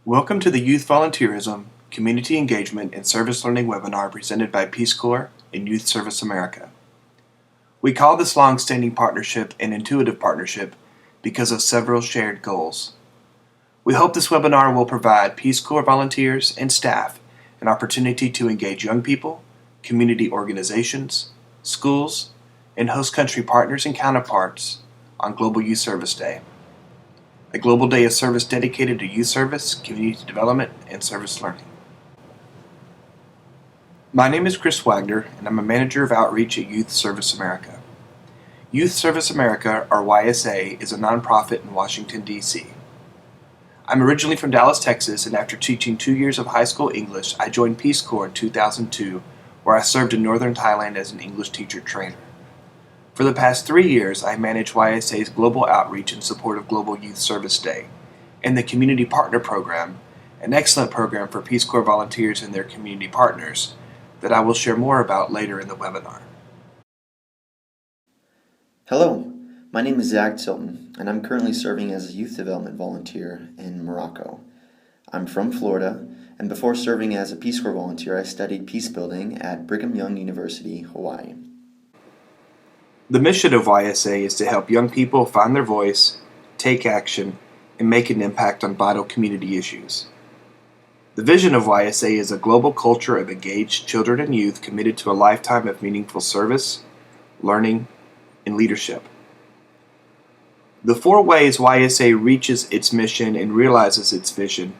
Welcome to the Youth Volunteerism, Community Engagement, and Service Learning webinar presented by Peace Corps and Youth Service America. We call this long-standing partnership an intuitive partnership because of several shared goals. We hope this webinar will provide Peace Corps volunteers and staff an opportunity to engage young people, community organizations, schools, and host country partners and counterparts on Global Youth Service Day, a global day of service dedicated to youth service, community development, and service learning. My name is Chris Wagner, and I'm a manager of outreach at Youth Service America. Youth Service America, or YSA, is a nonprofit in Washington, D.C. I'm originally from Dallas, Texas, and after teaching 2 years of high school English, I joined Peace Corps in 2002, where I served in northern Thailand as an English teacher trainer. For the past 3 years, I manage YSA's global outreach in support of Global Youth Service Day and the Community Partner Program, an excellent program for Peace Corps volunteers and their community partners that I will share more about later in the webinar. Hello, my name is Zach Tilton, and I'm currently serving as a youth development volunteer in Morocco. I'm from Florida, and before serving as a Peace Corps volunteer, I studied peace building at Brigham Young University, Hawaii. The mission of YSA is to help young people find their voice, take action, and make an impact on vital community issues. The vision of YSA is a global culture of engaged children and youth committed to a lifetime of meaningful service, learning, and leadership. The 4 ways YSA reaches its mission and realizes its vision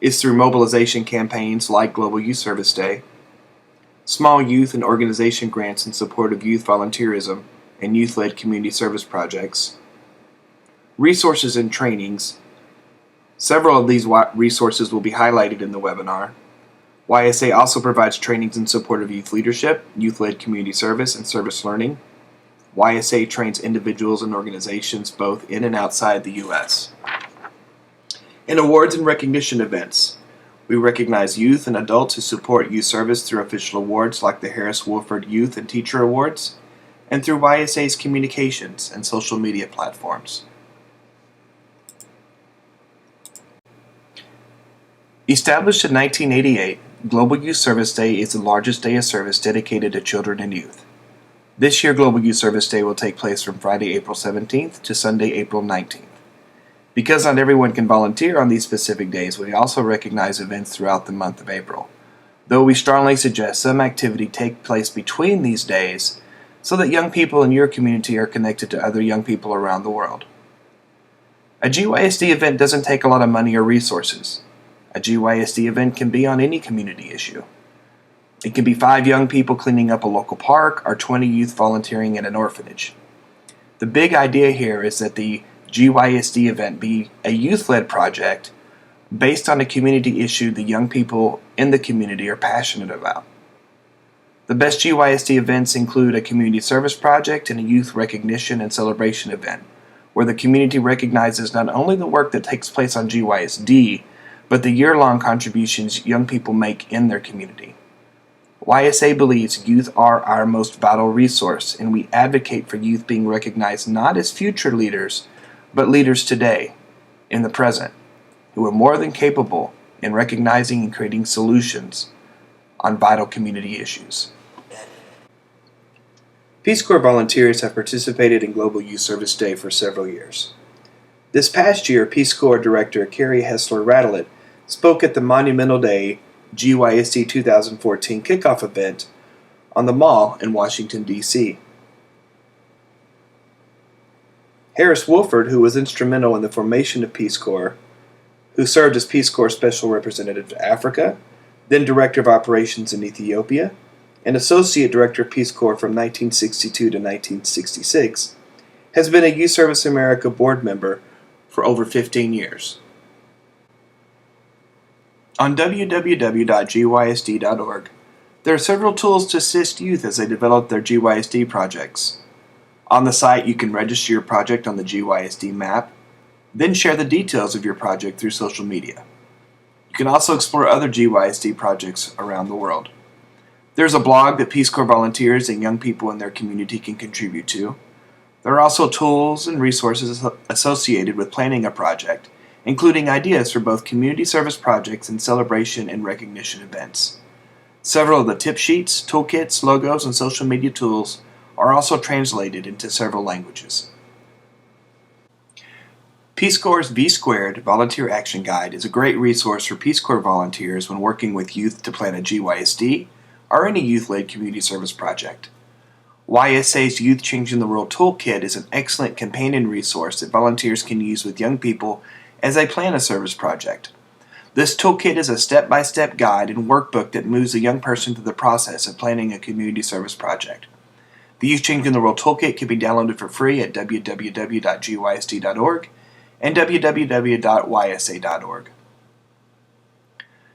is through mobilization campaigns like Global Youth Service Day, small youth and organization grants in support of youth volunteerism and youth-led community service projects, resources and trainings. Several of these resources will be highlighted in the webinar. YSA also provides trainings in support of youth leadership, youth-led community service, and service learning. YSA trains individuals and organizations both in and outside the U.S. In awards and recognition events, we recognize youth and adults who support youth service through official awards like the Harris-Woolford Youth and Teacher Awards, and through YSA's communications and social media platforms. Established in 1988, Global Youth Service Day is the largest day of service dedicated to children and youth. This year, Global Youth Service Day will take place from Friday, April 17th to Sunday, April 19th. Because not everyone can volunteer on these specific days, we also recognize events throughout the month of April, though we strongly suggest some activity take place between these days so that young people in your community are connected to other young people around the world. A GYSD event doesn't take a lot of money or resources. A GYSD event can be on any community issue. It can be 5 young people cleaning up a local park or 20 youth volunteering at an orphanage. The big idea here is that the GYSD event be a youth-led project based on a community issue the young people in the community are passionate about. The best GYSD events include a community service project and a youth recognition and celebration event, where the community recognizes not only the work that takes place on GYSD, but the year-long contributions young people make in their community. YSA believes youth are our most vital resource, and we advocate for youth being recognized not as future leaders, but leaders today, in the present, who are more than capable in recognizing and creating solutions on vital community issues. Peace Corps volunteers have participated in Global Youth Service Day for several years. This past year, Peace Corps Director Carrie Hessler-Radelet spoke at the Monumental Day GYSD 2014 kickoff event on the Mall in Washington, D.C. Harris-Woolford, who was instrumental in the formation of Peace Corps, who served as Peace Corps Special Representative to Africa, then Director of Operations in Ethiopia, and Associate Director of Peace Corps from 1962 to 1966, has been a Youth Service America board member for over 15 years. On www.gysd.org, there are several tools to assist youth as they develop their GYSD projects. On the site, you can register your project on the GYSD map, then share the details of your project through social media. You can also explore other GYSD projects around the world. There's a blog that Peace Corps volunteers and young people in their community can contribute to. There are also tools and resources associated with planning a project including ideas for both community service projects and celebration and recognition events. Several of the tip sheets, toolkits, logos, and social media tools are also translated into several languages. Peace Corps' V² Volunteer Action Guide is a great resource for Peace Corps volunteers when working with youth to plan a GYSD or any youth-led community service project. YSA's Youth Changing the World Toolkit is an excellent companion resource that volunteers can use with young people as they plan a service project. This toolkit is a step-by-step guide and workbook that moves a young person through the process of planning a community service project. The Youth Changing the World Toolkit can be downloaded for free at www.gysd.org and www.ysa.org.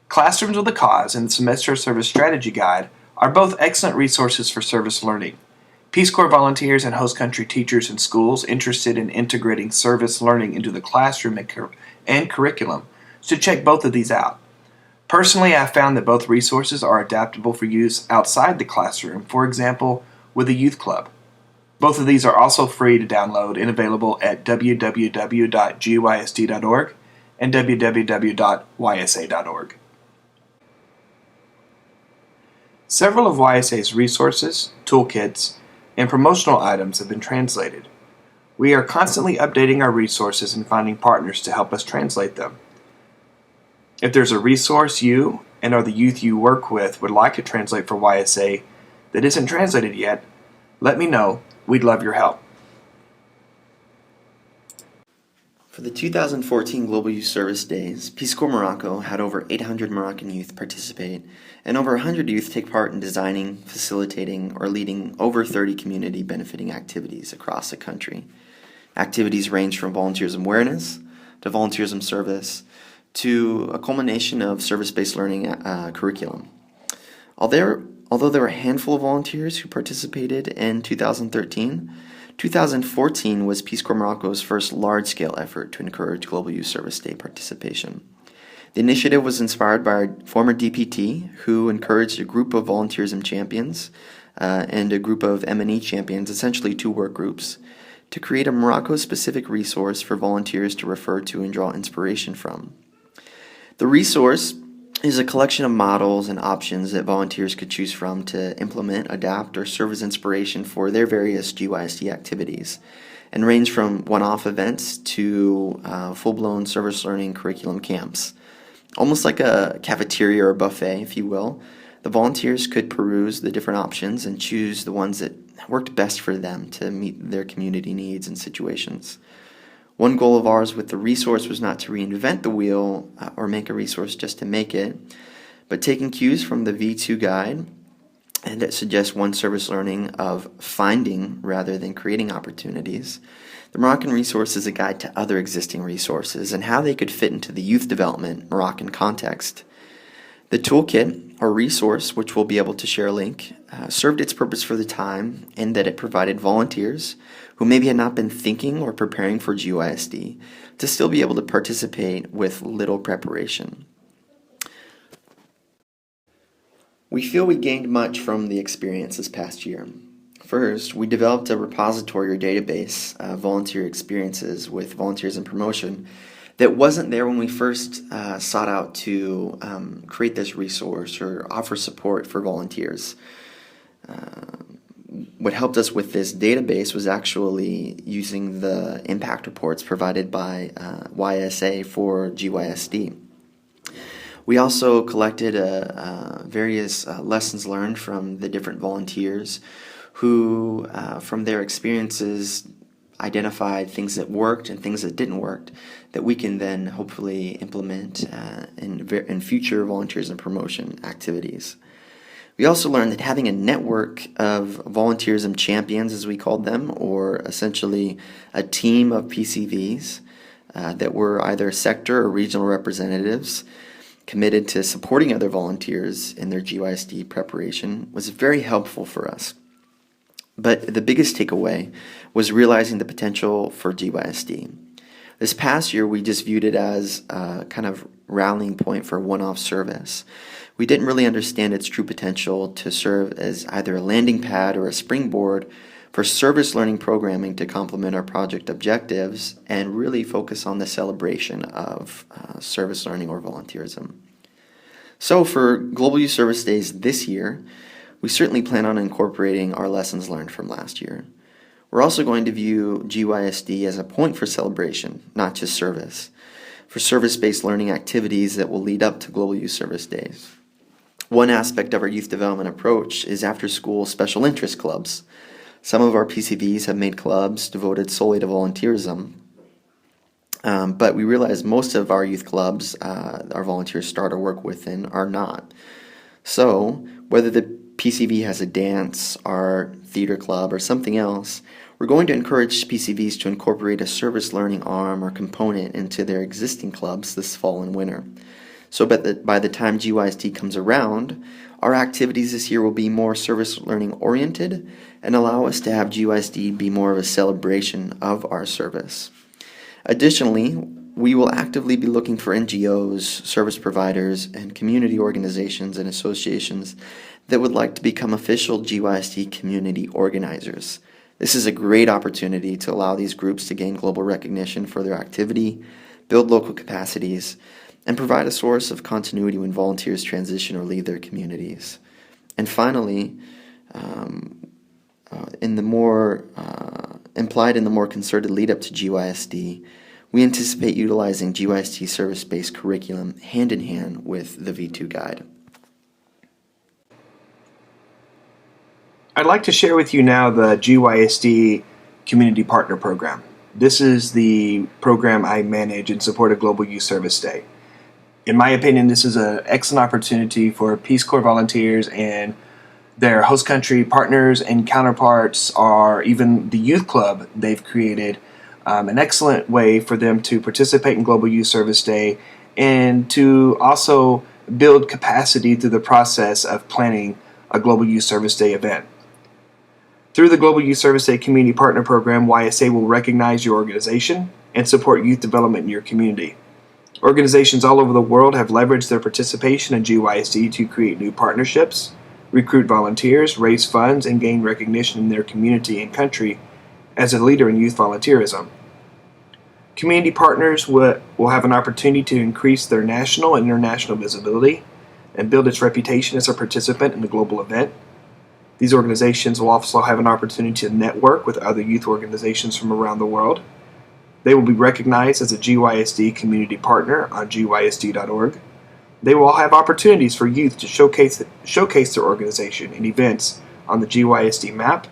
Classrooms with a Cause and the Semester Service Strategy Guide are both excellent resources for service learning. Peace Corps volunteers and host country teachers in schools interested in integrating service learning into the classroom and curriculum should check both of these out. Personally, I've found that both resources are adaptable for use outside the classroom, for example, with a youth club. Both of these are also free to download and available at www.gysd.org and www.ysa.org. Several of YSA's resources, toolkits, and promotional items have been translated. We are constantly updating our resources and finding partners to help us translate them. If there's a resource you and/or the youth you work with would like to translate for YSA that isn't translated yet, let me know. We'd love your help. For the 2014 Global Youth Service Days, Peace Corps Morocco had over 800 Moroccan youth participate, and over 100 youth take part in designing, facilitating, or leading over 30 community benefiting activities across the country. Activities range from volunteerism awareness to volunteerism service to a culmination of service-based learning curriculum. Although there were a handful of volunteers who participated in 2013, 2014 was Peace Corps Morocco's first large-scale effort to encourage Global Youth Service Day participation. The initiative was inspired by our former DPT, who encouraged a group of volunteerism champions and a group of M&E champions, essentially two work groups, to create a Morocco-specific resource for volunteers to refer to and draw inspiration from. The resource is a collection of models and options that volunteers could choose from to implement, adapt, or serve as inspiration for their various GYSD activities, and range from one-off events to full-blown service learning curriculum camps. Almost like a cafeteria or buffet, if you will, the volunteers could peruse the different options and choose the ones that worked best for them to meet their community needs and situations. One goal of ours with the resource was not to reinvent the wheel or make a resource just to make it, but taking cues from the V2 guide and that suggests one service learning of finding rather than creating opportunities. The Moroccan resource is a guide to other existing resources and how they could fit into the youth development Moroccan context. The toolkit, or resource, which we'll be able to share a link, served its purpose for the time in that it provided volunteers who maybe had not been thinking or preparing for GYSD to still be able to participate with little preparation. We feel we gained much from the experience this past year. First, we developed a repository or database of volunteer experiences with volunteers in promotion that wasn't there when we first sought out to create this resource or offer support for volunteers. What helped us with this database was actually using the impact reports provided by YSA for GYSD. We also collected various lessons learned from the different volunteers who, from their experiences, identified things that worked and things that didn't work that we can then hopefully implement in future volunteers and promotion activities. We also learned that having a network of volunteerism champions, as we called them, or essentially a team of PCVs that were either sector or regional representatives committed to supporting other volunteers in their GYSD preparation, was very helpful for us. But the biggest takeaway was realizing the potential for GYSD. This past year, we just viewed it as a kind of rallying point for one-off service. We didn't really understand its true potential to serve as either a landing pad or a springboard for service learning programming to complement our project objectives and really focus on the celebration of service learning or volunteerism. So for Global Youth Service Days this year, we certainly plan on incorporating our lessons learned from last year. We're also going to view GYSD as a point for celebration, not just service, for service-based learning activities that will lead up to Global Youth Service Days. One aspect of our youth development approach is after-school special interest clubs. Some of our PCVs have made clubs devoted solely to volunteerism, but we realize most of our youth clubs our volunteers start or work within are not. So, whether the PCV has a dance, art, theater club, or something else, we're going to encourage PCVs to incorporate a service learning arm or component into their existing clubs this fall and winter. So by the time GYSD comes around, our activities this year will be more service learning oriented and allow us to have GYSD be more of a celebration of our service. Additionally, we will actively be looking for NGOs, service providers, and community organizations and associations that would like to become official GYSD community organizers. This is a great opportunity to allow these groups to gain global recognition for their activity, build local capacities, and provide a source of continuity when volunteers transition or leave their communities. And finally, implied in the more concerted lead-up to GYSD, we anticipate utilizing GYSD service-based curriculum hand-in-hand with the V2 guide. I'd like to share with you now the GYSD Community Partner Program. This is the program I manage in support of Global Youth Service Day. In my opinion, this is an excellent opportunity for Peace Corps volunteers and their host country partners and counterparts, or even the youth club they've created, an excellent way for them to participate in Global Youth Service Day and to also build capacity through the process of planning a Global Youth Service Day event. Through the Global Youth Service Day Community Partner Program, YSA will recognize your organization and support youth development in your community. Organizations all over the world have leveraged their participation in GYSD to create new partnerships, recruit volunteers, raise funds, and gain recognition in their community and country as a leader in youth volunteerism. Community partners will have an opportunity to increase their national and international visibility and build its reputation as a participant in the global event. These organizations will also have an opportunity to network with other youth organizations from around the world. They will be recognized as a GYSD community partner on GYSD.org. They will have opportunities for youth to showcase their organization in events on the GYSD map,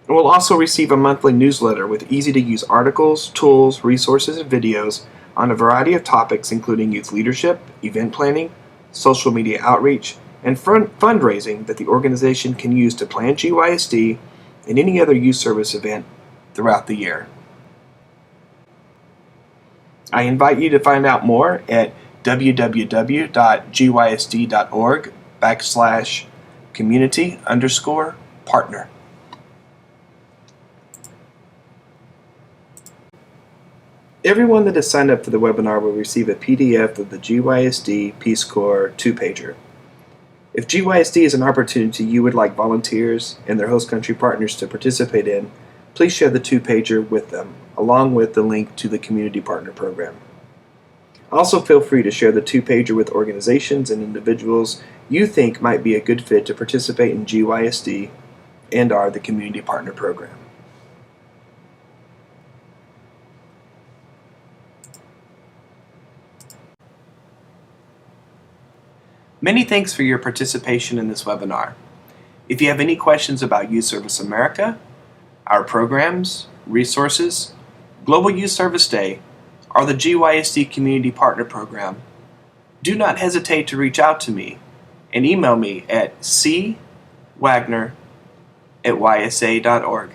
and will also receive a monthly newsletter with easy-to-use articles, tools, resources, and videos on a variety of topics including youth leadership, event planning, social media outreach, and fundraising that the organization can use to plan GYSD and any other youth service event throughout the year. I invite you to find out more at www.gysd.org/community_partner. Everyone that has signed up for the webinar will receive a PDF of the GYSD Peace Corps 2-pager. If GYSD is an opportunity you would like volunteers and their host country partners to participate in, please share the 2-pager with them, along with the link to the Community Partner Program. Also feel free to share the 2-pager with organizations and individuals you think might be a good fit to participate in GYSD and the Community Partner Program. Many thanks for your participation in this webinar. If you have any questions about Youth Service America, our programs, resources, Global Youth Service Day, or the GYSD Community Partner Program, do not hesitate to reach out to me and email me at cwagner@ysa.org.